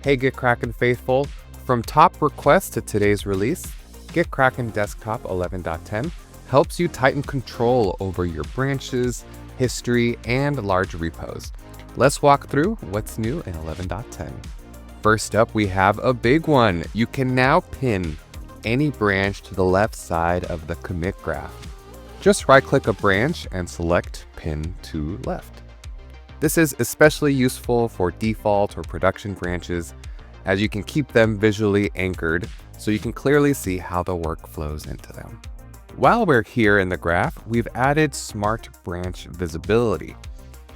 Hey GitKraken faithful, from top request to today's release, GitKraken Desktop 11.10 helps you tighten control over your branches, history, and large repos. Let's walk through what's new in 11.10. First up, we have a big one. You can now pin any branch to the left side of the commit graph. Just right-click a branch and select Pin to Left. This is especially useful for default or production branches, as you can keep them visually anchored so you can clearly see how the work flows into them. While we're here in the graph, we've added Smart Branch Visibility.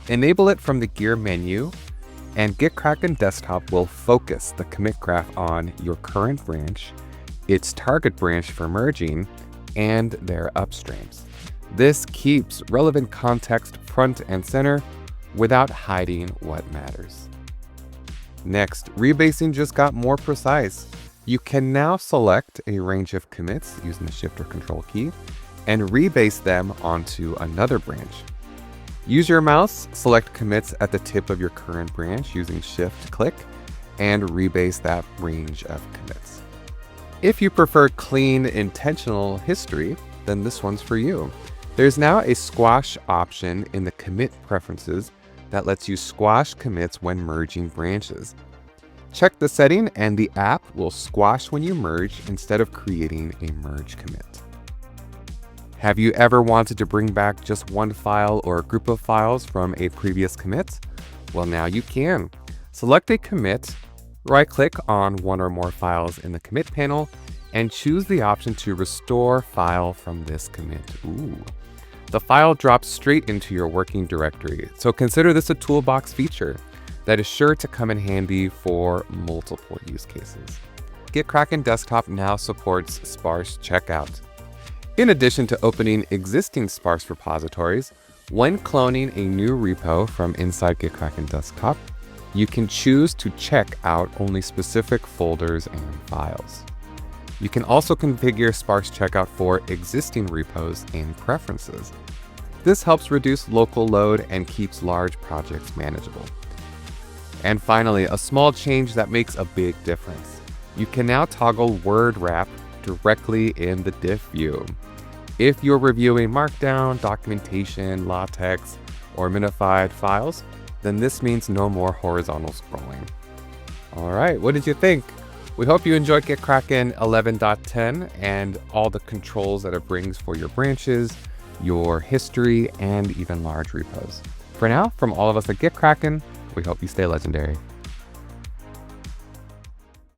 Enable it from the Gear menu, and GitKraken Desktop will focus the commit graph on your current branch, its target branch for merging, and their upstreams. This keeps relevant context front and center without hiding what matters. Next, rebasing just got more precise. You can now select a range of commits using the Shift or Control key and rebase them onto another branch. Use your mouse, select commits at the tip of your current branch using Shift click, and rebase that range of commits. If you prefer clean, intentional history, then this one's for you. There's now a squash option in the commit preferences that lets you squash commits when merging branches. Check the setting and the app will squash when you merge instead of creating a merge commit. Have you ever wanted to bring back just one file or a group of files from a previous commit? Well, now you can. Select a commit, right-click on one or more files in the commit panel, and choose the option to restore file from this commit. The file drops straight into your working directory, so consider this a toolbox feature that is sure to come in handy for multiple use cases. GitKraken Desktop now supports Sparse checkout. In addition to opening existing Sparse repositories, when cloning a new repo from inside GitKraken Desktop, you can choose to check out only specific folders and files. You can also configure Sparse checkout for existing repos and preferences. This helps reduce local load and keeps large projects manageable. And finally, a small change that makes a big difference. You can now toggle word wrap directly in the diff view. If you're reviewing Markdown, documentation, LaTeX, or minified files, then this means no more horizontal scrolling. All right, what did you think? We hope you enjoyed GitKraken 11.10 and all the controls that it brings for your branches, your history, and even large repos. For now, from all of us at GitKraken, we hope you stay legendary.